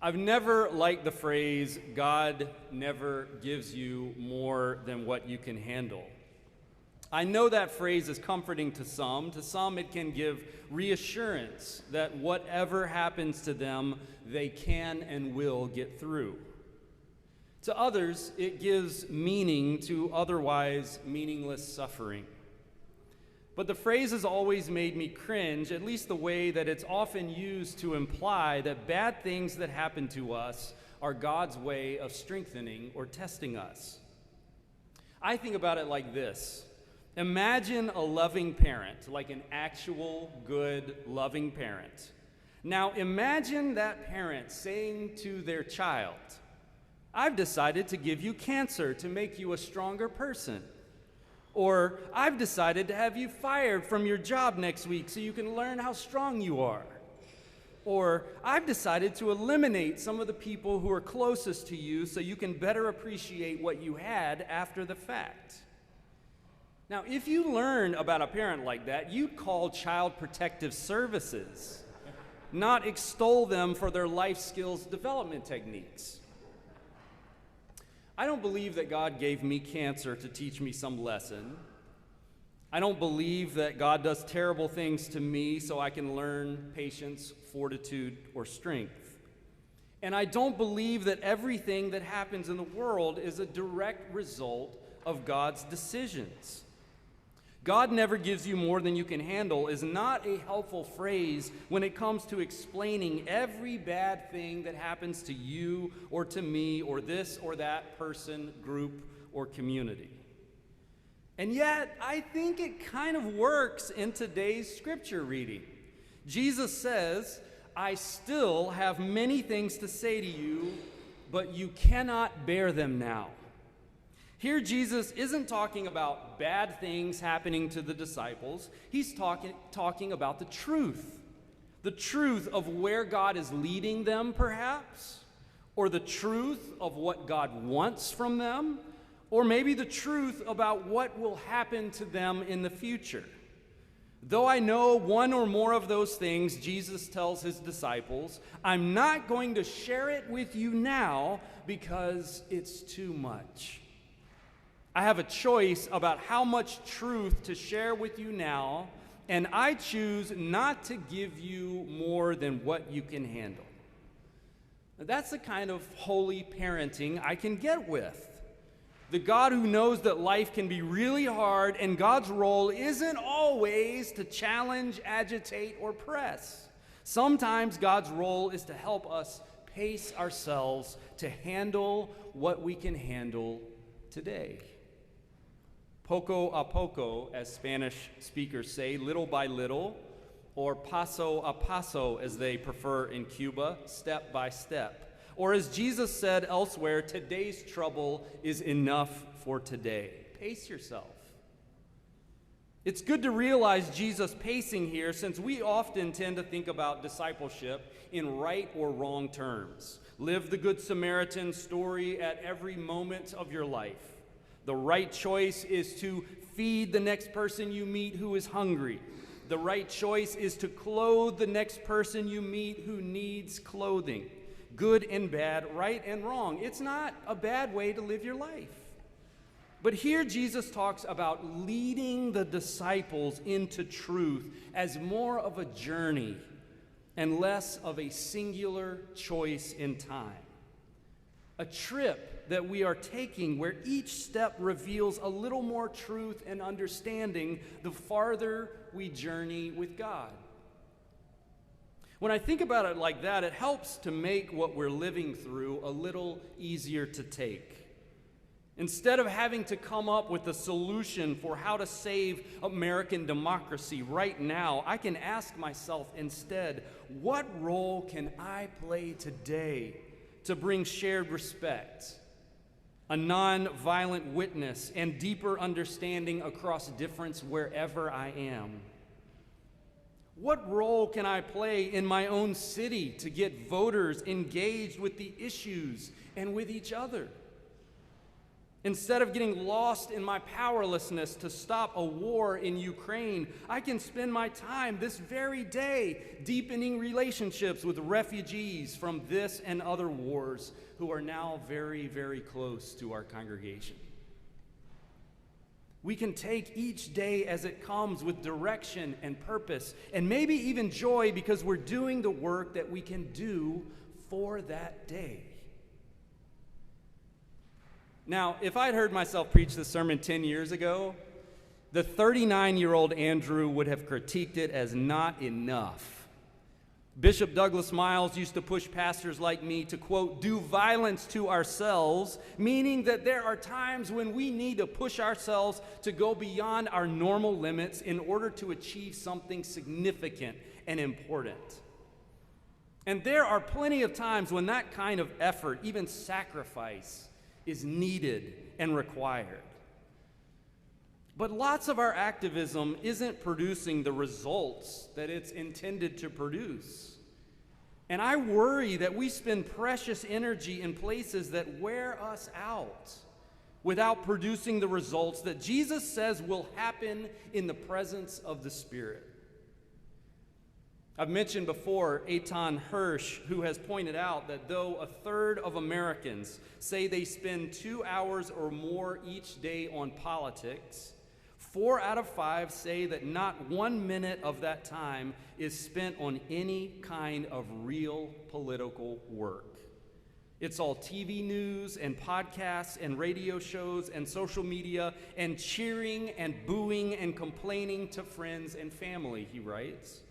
I've never liked the phrase, God never gives you more than what you can handle. I know that phrase is comforting to some. To some, it can give reassurance that whatever happens to them, they can and will get through. To others, it gives meaning to otherwise meaningless suffering. But the phrase has always made me cringe, at least the way that it's often used to imply that bad things that happen to us are God's way of strengthening or testing us. I think about it like this. Imagine a loving parent, like an actual good, loving parent. Now imagine that parent saying to their child, I've decided to give you cancer to make you a stronger person. Or, I've decided to have you fired from your job next week so you can learn how strong you are. Or, I've decided to eliminate some of the people who are closest to you so you can better appreciate what you had after the fact. Now, if you learn about a parent like that, you'd call Child Protective Services, not extol them for their life skills development techniques. I don't believe that God gave me cancer to teach me some lesson. I don't believe that God does terrible things to me so I can learn patience, fortitude, or strength. And I don't believe that everything that happens in the world is a direct result of God's decisions. God never gives you more than you can handle is not a helpful phrase when it comes to explaining every bad thing that happens to you or to me or this or that person, group, or community. And yet, I think it kind of works in today's scripture reading. Jesus says, I still have many things to say to you, but you cannot bear them now. Here, Jesus isn't talking about bad things happening to the disciples. He's talking about the truth of where God is leading them, perhaps, or the truth of what God wants from them, or maybe the truth about what will happen to them in the future. Though I know one or more of those things, Jesus tells his disciples, I'm not going to share it with you now because it's too much. I have a choice about how much truth to share with you now, and I choose not to give you more than what you can handle. Now, that's the kind of holy parenting I can get with. The God who knows that life can be really hard, and God's role isn't always to challenge, agitate, or press. Sometimes God's role is to help us pace ourselves to handle what we can handle today. Poco a poco, as Spanish speakers say, little by little, or paso a paso, as they prefer in Cuba, step by step. Or as Jesus said elsewhere, today's trouble is enough for today. Pace yourself. It's good to realize Jesus' pacing here, since we often tend to think about discipleship in right or wrong terms. Live the Good Samaritan story at every moment of your life. The right choice is to feed the next person you meet who is hungry. The right choice is to clothe the next person you meet who needs clothing. Good and bad, right and wrong. It's not a bad way to live your life. But here Jesus talks about leading the disciples into truth as more of a journey and less of a singular choice in time. A trip that we are taking where each step reveals a little more truth and understanding the farther we journey with God. When I think about it like that, it helps to make what we're living through a little easier to take. Instead of having to come up with a solution for how to save American democracy right now, I can ask myself instead, what role can I play today to bring shared respect, a non-violent witness, and deeper understanding across difference wherever I am? What role can I play in my own city to get voters engaged with the issues and with each other? Instead of getting lost in my powerlessness to stop a war in Ukraine, I can spend my time this very day deepening relationships with refugees from this and other wars who are now very, very close to our congregation. We can take each day as it comes with direction and purpose, and maybe even joy because we're doing the work that we can do for that day. Now, if I'd heard myself preach this sermon 10 years ago, the 39-year-old Andrew would have critiqued it as not enough. Bishop Douglas Miles used to push pastors like me to, quote, do violence to ourselves, meaning that there are times when we need to push ourselves to go beyond our normal limits in order to achieve something significant and important. And there are plenty of times when that kind of effort, even sacrifice, is needed and required. But lots of our activism isn't producing the results that it's intended to produce. And I worry that we spend precious energy in places that wear us out without producing the results that Jesus says will happen in the presence of the Spirit. I've mentioned before Eitan Hirsch, who has pointed out that though a third of Americans say they spend 2 hours or more each day on politics, 4 out of 5 say that not 1 minute of that time is spent on any kind of real political work. It's all TV news and podcasts and radio shows and social media and cheering and booing and complaining to friends and family, he writes.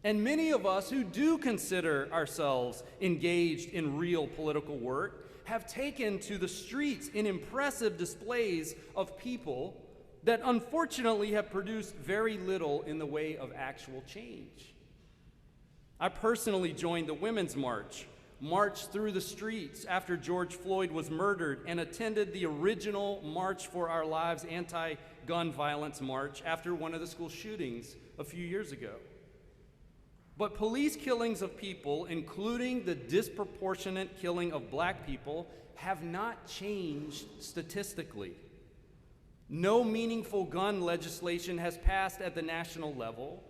And many of us who do consider ourselves engaged in real political work have taken to the streets in impressive displays of people that unfortunately have produced very little in the way of actual change. I personally joined the Women's March, marched through the streets after George Floyd was murdered, and attended the original March for Our Lives anti-gun violence march after one of the school shootings a few years ago. But police killings of people, including the disproportionate killing of black people, have not changed statistically. No meaningful gun legislation has passed at the national level,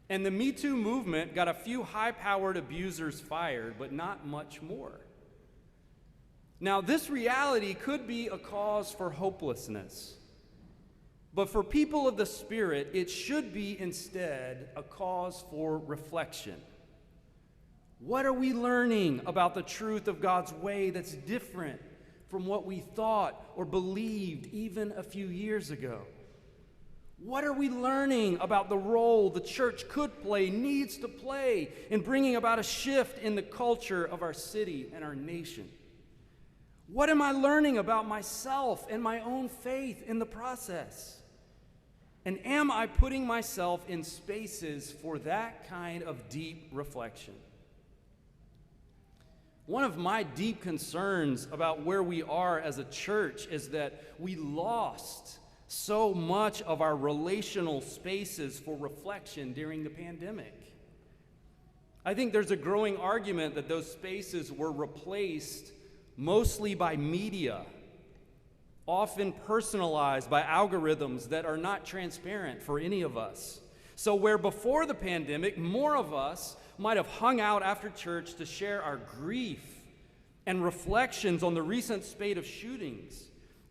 and the Me Too movement got a few high-powered abusers fired, but not much more. Now, this reality could be a cause for hopelessness. But for people of the Spirit, it should be instead a cause for reflection. What are we learning about the truth of God's way that's different from what we thought or believed even a few years ago? What are we learning about the role the church could play, needs to play, in bringing about a shift in the culture of our city and our nation? What am I learning about myself and my own faith in the process? And am I putting myself in spaces for that kind of deep reflection? One of my deep concerns about where we are as a church is that we lost so much of our relational spaces for reflection during the pandemic. I think there's a growing argument that those spaces were replaced mostly by media, often personalized by algorithms that are not transparent for any of us. So where before the pandemic, more of us might have hung out after church to share our grief and reflections on the recent spate of shootings,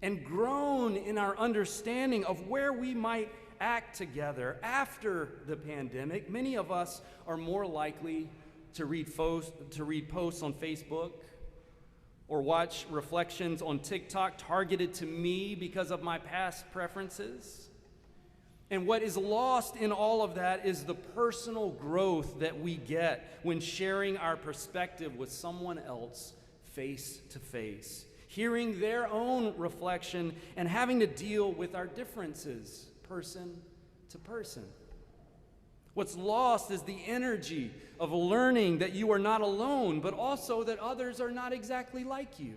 and grown in our understanding of where we might act together after the pandemic, many of us are more likely to read posts on Facebook or watch reflections on TikTok targeted to me because of my past preferences. And what is lost in all of that is the personal growth that we get when sharing our perspective with someone else face to face, hearing their own reflection and having to deal with our differences person to person. What's lost is the energy of learning that you are not alone, but also that others are not exactly like you.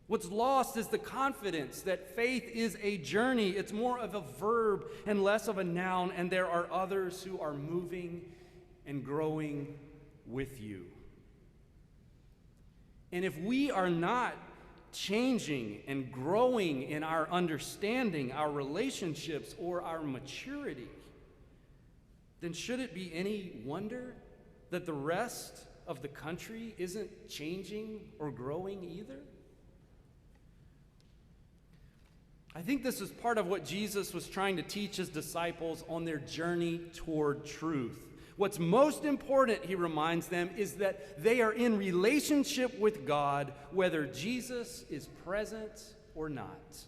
What's lost is the confidence that faith is a journey. It's more of a verb and less of a noun, and there are others who are moving and growing with you. And if we are not changing and growing in our understanding, our relationships, or our maturity, then should it be any wonder that the rest of the country isn't changing or growing either? I think this is part of what Jesus was trying to teach his disciples on their journey toward truth. What's most important, he reminds them, is that they are in relationship with God, whether Jesus is present or not.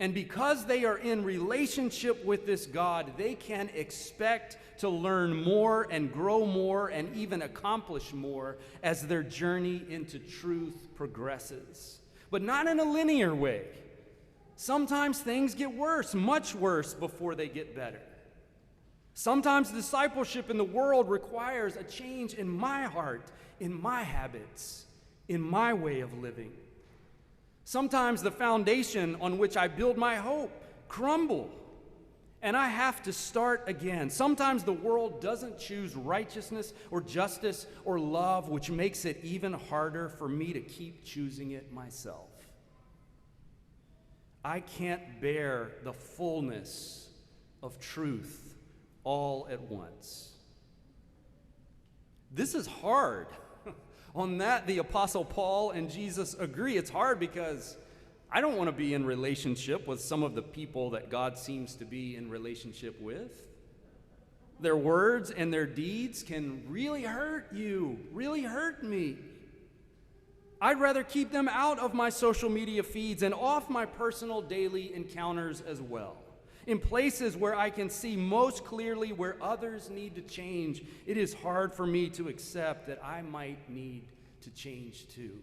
And because they are in relationship with this God, they can expect to learn more and grow more and even accomplish more as their journey into truth progresses. But not in a linear way. Sometimes things get worse, much worse, before they get better. Sometimes discipleship in the world requires a change in my heart, in my habits, in my way of living. Sometimes the foundation on which I build my hope crumble, and I have to start again. Sometimes the world doesn't choose righteousness or justice or love, which makes it even harder for me to keep choosing it myself. I can't bear the fullness of truth all at once. This is hard. On that, the Apostle Paul and Jesus agree. It's hard because I don't want to be in relationship with some of the people that God seems to be in relationship with. Their words and their deeds can really hurt you, really hurt me. I'd rather keep them out of my social media feeds and off my personal daily encounters as well. In places where I can see most clearly where others need to change, it is hard for me to accept that I might need to change too.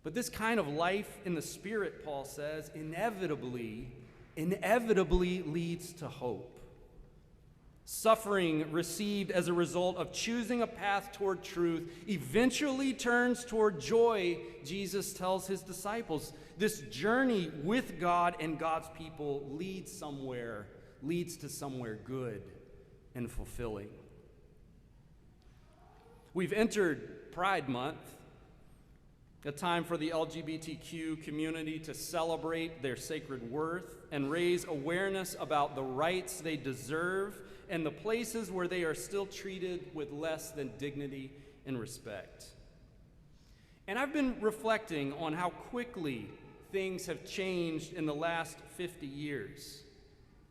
But this kind of life in the Spirit, Paul says, inevitably leads to hope. Suffering received as a result of choosing a path toward truth eventually turns toward joy, Jesus tells his disciples. This journey with God and God's people leads to somewhere good and fulfilling. We've entered Pride Month, a time for the LGBTQ community to celebrate their sacred worth and raise awareness about the rights they deserve and the places where they are still treated with less than dignity and respect. And I've been reflecting on how quickly things have changed in the last 50 years.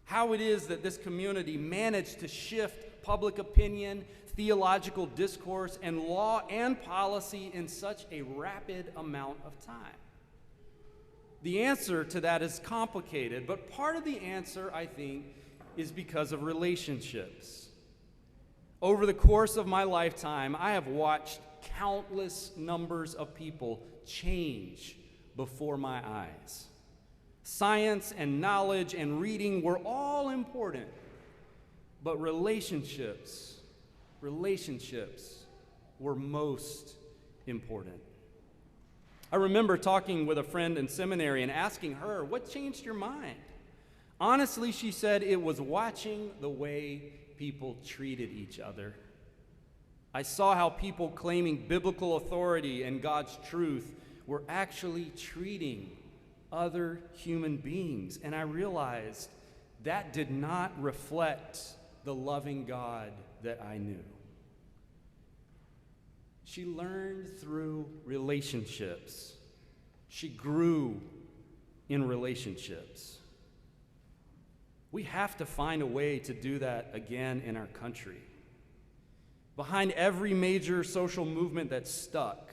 How it is that this community managed to shift public opinion, theological discourse, and law and policy in such a rapid amount of time. The answer to that is complicated, but part of the answer, I think, is because of relationships. Over the course of my lifetime, I have watched countless numbers of people change before my eyes. Science and knowledge and reading were all important, but relationships were most important. I remember talking with a friend in seminary and asking her, what changed your mind? Honestly, she said it was watching the way people treated each other. I saw how people claiming biblical authority and God's truth were actually treating other human beings, and I realized that did not reflect the loving God that I knew. She learned through relationships. She grew in relationships. We have to find a way to do that again in our country. Behind every major social movement that's stuck,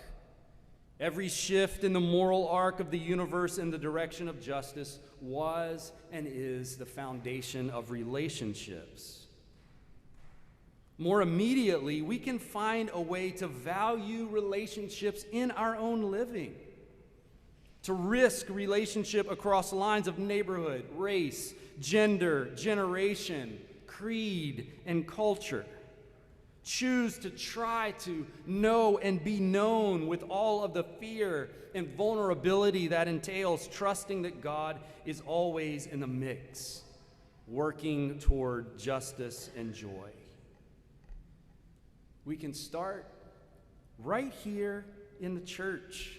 every shift in the moral arc of the universe in the direction of justice was and is the foundation of relationships. More immediately, we can find a way to value relationships in our own living, to risk relationship across lines of neighborhood, race, gender, generation, creed, and culture. Choose to try to know and be known with all of the fear and vulnerability that entails, trusting that God is always in the mix, working toward justice and joy. We can start right here in the church.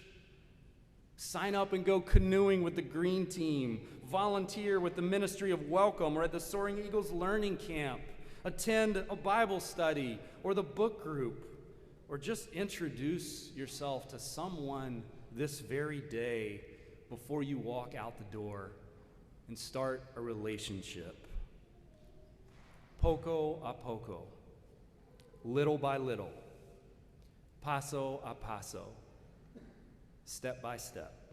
Sign up and go canoeing with the green team. Volunteer with the Ministry of Welcome or at the Soaring Eagles Learning Camp. Attend a Bible study or the book group. Or just introduce yourself to someone this very day before you walk out the door and start a relationship. Poco a poco, little by little, paso a paso, step by step.